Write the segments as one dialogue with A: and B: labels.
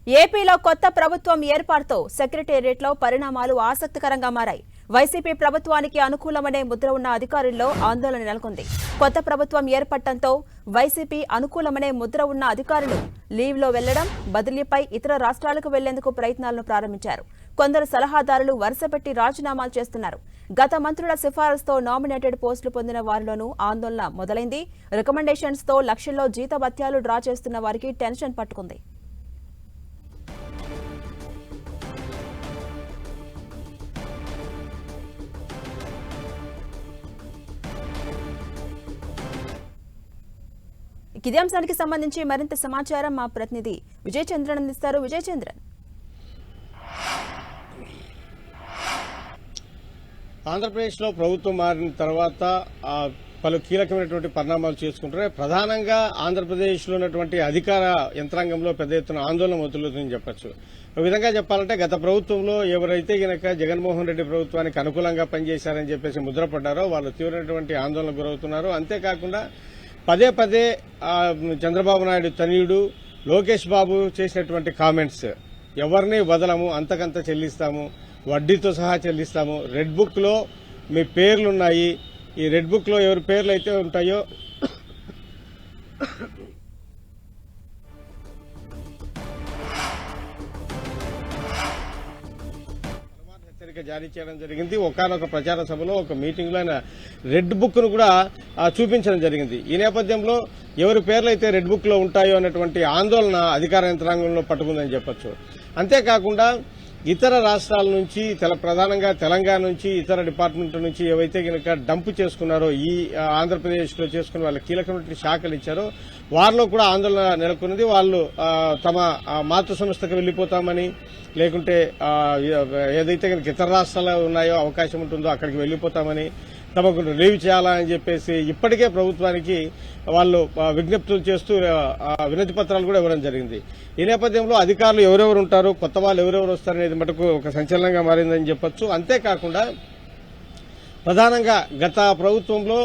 A: ఏపీలో కొత్త ప్రభుత్వం ఏర్పాటుతో సెక్రటేరియట్లో పరిణామాలు ఆసక్తికరంగా మారాయి. వైసీపీ ప్రభుత్వానికి అనుకూలమనే ముద్ర ఉన్న అధికారుల్లో ఆందోళన నెలకొంది. కొత్త ప్రభుత్వం ఏర్పడటంతో వైసీపీ అనుకూలమనే ముద్ర ఉన్న అధికారులు లీవ్లో వెళ్లడం, బదిలీపై ఇతర రాష్ట్రాలకు వెళ్లేందుకు ప్రయత్నాలను ప్రారంభించారు. కొందరు సలహాదారులు వరుసపెట్టి రాజీనామాలు చేస్తున్నారు. గత మంత్రుల సిఫారసుతో నామినేటెడ్ పోస్టులు పొందిన వారిలోనూ ఆందోళన మొదలైంది. రికమెండేషన్స్ తో లక్షల్లో జీతభత్యాలు డ్రా చేస్తున్న వారికి టెన్షన్ పట్టుకుంది. ఇదే అంశానికి సంబంధించి మరింత సమాచారం మా ప్రతినిధి విజయ్ చంద్రన్ అందిస్తారు. విజయ్ చంద్రన్,
B: ఆంధ్రప్రదేశ్లో ప్రభుత్వం మారిన తర్వాత పలు కీలకమైనటువంటి పరిణామాలు చేసుకుంటారు. ప్రధానంగా ఆంధ్రప్రదేశ్లో ఉన్నటువంటి అధికార యంత్రాంగంలో పెద్ద ఎత్తున ఆందోళన మొదలవుతుందని చెప్పొచ్చు. ఒక విధంగా చెప్పాలంటే గత ప్రభుత్వంలో ఎవరైతే గనక జగన్మోహన్ రెడ్డి ప్రభుత్వానికి అనుకూలంగా పనిచేశారని చెప్పేసి ముద్రపడ్డారో వాళ్ళు తీవ్రమైనటువంటి ఆందోళనకు గురవుతున్నారు. అంతేకాకుండా పదే పదే చంద్రబాబు నాయుడు తనయుడు లోకేష్ బాబు చేసినటువంటి కామెంట్స్, ఎవరిని వదలము, అంతకంత చెల్లిస్తాము, వడ్డీతో సహా చెల్లిస్తాము, రెడ్ బుక్ లో మీ పేర్లున్నాయి, ఈ రెడ్ బుక్ లో ఎవరి పేర్లు అయితే ఉంటాయో హెచ్చరిక జారీ చేయడం జరిగింది. ఒకానొక ప్రచార సభలో ఒక మీటింగ్ లో ఆయన రెడ్ బుక్ ను కూడా చూపించడం జరిగింది. ఈ నేపథ్యంలో ఎవరి పేర్లు అయితే రెడ్ బుక్ లో ఉంటాయో అన్నటువంటి ఆందోళన అధికార యంత్రాంగంలో పట్టుకుందని చెప్పొచ్చు. అంతేకాకుండా ఇతర రాష్ట్రాల నుంచి ప్రధానంగా తెలంగాణ నుంచి ఇతర డిపార్ట్మెంట్ల నుంచి ఏవైతే కనుక డంప్ చేసుకున్నారో ఈ ఆంధ్రప్రదేశ్ లో చేసుకుని వాళ్ళ కీలకమైన శాఖలు ఇచ్చారో వారిలో కూడా ఆందోళన నెలకొన్నది. వాళ్ళు తమ మాతృ సంస్థకు వెళ్లిపోతామని, లేకుంటే ఏదైతే కనుక ఇతర రాష్ట్రాలు ఉన్నాయో అవకాశం ఉంటుందో అక్కడికి వెళ్లిపోతామని, తమకు రిలీవ్ చేయాలని చెప్పేసి ఇప్పటికే ప్రభుత్వానికి వాళ్ళు విజ్ఞప్తులు చేస్తూ వినతి పత్రాలు కూడా ఇవ్వడం జరిగింది. ఈ నేపథ్యంలో అధికారులు ఎవరెవరు ఉంటారు, కొత్త వాళ్ళు ఎవరెవరు వస్తారనేది మటుకు ఒక సంచలనంగా మారిందని చెప్పొచ్చు. అంతేకాకుండా ప్రధానంగా గత ప్రభుత్వంలో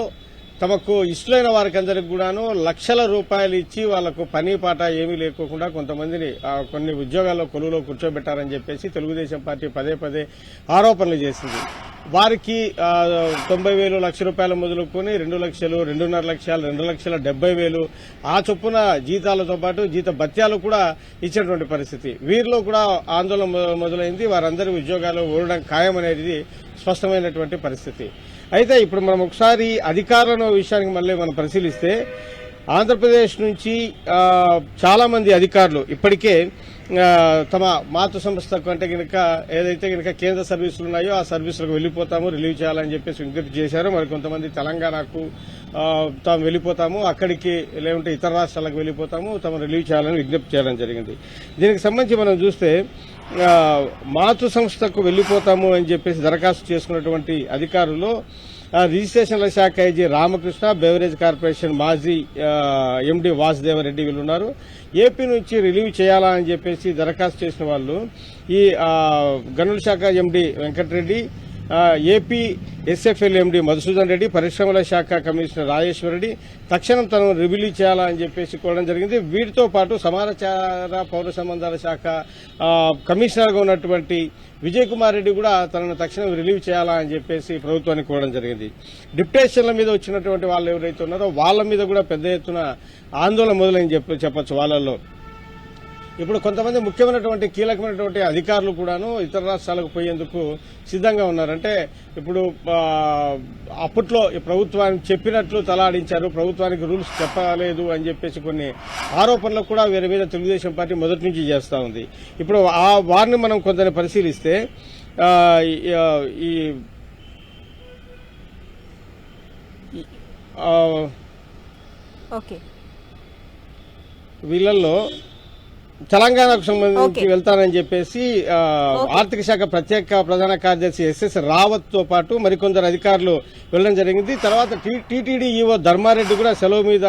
B: తమకు ఇష్టమైన వారికి అందరికి కూడాను లక్షల రూపాయలు ఇచ్చి వాళ్లకు పని పాట ఏమీ లేకోకుండా కొంతమందిని కొన్ని ఉద్యోగాల్లో కొలువులో కూర్చోబెట్టారని చెప్పేసి తెలుగుదేశం పార్టీ పదే పదే ఆరోపణలు చేసింది. వారికి 90,000 లక్ష రూపాయలు మొదలుకొని 2 లక్షలు, 2.5 లక్షలు, 2,70,000 ఆ చొప్పున జీతాలతో పాటు జీత భత్యాలు కూడా ఇచ్చినటువంటి పరిస్థితి. వీరిలో కూడా ఆందోళన మొదలైంది. వారందరి ఉద్యోగాలు ఊరడం ఖాయమనేది స్పష్టమైనటువంటి పరిస్థితి. అయితే ఇప్పుడు మనం ఒకసారి అధికారుల విషయానికి మళ్ళీ మనం పరిశీలిస్తే ఆంధ్రప్రదేశ్ నుంచి చాలా మంది అధికారులు ఇప్పటికే తమ మాతృ సంస్థకు అంటే కనుక ఏదైతే కనుక కేంద్ర సర్వీసులు ఉన్నాయో ఆ సర్వీసులకు వెళ్లిపోతాము, రిలీవ్ చేయాలని చెప్పేసి విజ్ఞప్తి చేశారు. మరి కొంతమంది తెలంగాణకు తాము వెళ్లిపోతాము, అక్కడికి లేకుంటే ఇతర రాష్ట్రాలకు వెళ్లిపోతాము, తాము రిలీవ్ చేయాలని విజ్ఞప్తి చేయడం జరిగింది. దీనికి సంబంధించి మనం చూస్తే మాతృ సంస్థకు వెళ్లిపోతాము అని చెప్పేసి దరఖాస్తు చేసుకున్నటువంటి అధికారులు రిజిస్ట్రేషన్ల శాఖ ఐజీ రామకృష్ణ, బెవరేజ్ కార్పొరేషన్ మాజీ ఎండీ వాసుదేవరెడ్డి వీళ్ళు ఉన్నారు. ఏపీ నుంచి రిలీవ్ చేయాలా అని చెప్పేసి దరఖాస్తు చేసిన వాళ్ళు ఈ గనుల శాఖ MD Venkatareddy, AP SFL MD Madhusudan Reddy, పరిశ్రమల శాఖ కమిషనర్ రాజేశ్వర రెడ్డి తక్షణం తనను రిలీవ్ చేయాలని చెప్పేసి కోరడం జరిగింది. వీటితో పాటు సమాచార పౌర సంబంధాల శాఖ కమిషనర్గా ఉన్నటువంటి విజయ్ కుమార్ రెడ్డి కూడా తనను తక్షణం రిలీవ్ చేయాలా అని చెప్పేసి ప్రభుత్వానికి కోరడం జరిగింది. డిప్యుటేషన్ల మీద వచ్చినటువంటి వాళ్ళు ఎవరైతే ఉన్నారో వాళ్ళ మీద కూడా పెద్ద ఎత్తున ఆందోళన మొదలని చెప్పొచ్చు. వాళ్ళల్లో ఇప్పుడు కొంతమంది ముఖ్యమైనటువంటి కీలకమైనటువంటి అధికారులు కూడాను ఇతర రాష్ట్రాలకు పోయేందుకు సిద్ధంగా ఉన్నారంటే ఇప్పుడు అప్పట్లో ప్రభుత్వానికి చెప్పినట్లు తలాడించారు, ప్రభుత్వానికి రూల్స్ చెప్పలేదు అని చెప్పేసి కొన్ని ఆరోపణలు కూడా వీరి మీద తెలుగుదేశం పార్టీ మొదటి నుంచి చేస్తా ఉంది. ఇప్పుడు వారిని మనం కొందరిని పరిశీలిస్తే వీళ్ళల్లో తెలంగాణకు సంబంధించి వెళ్తానని చెప్పేసి ఆర్థిక శాఖ ప్రత్యేక ప్రధాన కార్యదర్శి ఎస్ఎస్ రావత్ తో పాటు మరికొందరు అధికారులు వెళ్లడం జరిగింది. తర్వాత టీటీడీ ఈవో ధర్మారెడ్డి కూడా సెలవు మీద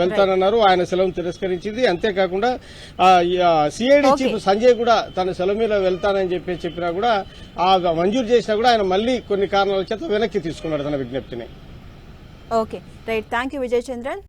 B: వెళ్తానన్నారు, ఆయన సెలవును తిరస్కరించింది. అంతేకాకుండా సిఐడి చీఫ్ సంజయ్ కూడా తన సెలవు మీద వెళ్తానని చెప్పినా కూడా మంజూరు చేసినా కూడా ఆయన మళ్లీ కొన్ని కారణాల చేత వెనక్కి తీసుకున్నాడు తన విజ్ఞప్తిని.
A: Okay, right, thank you Vijay Chandran.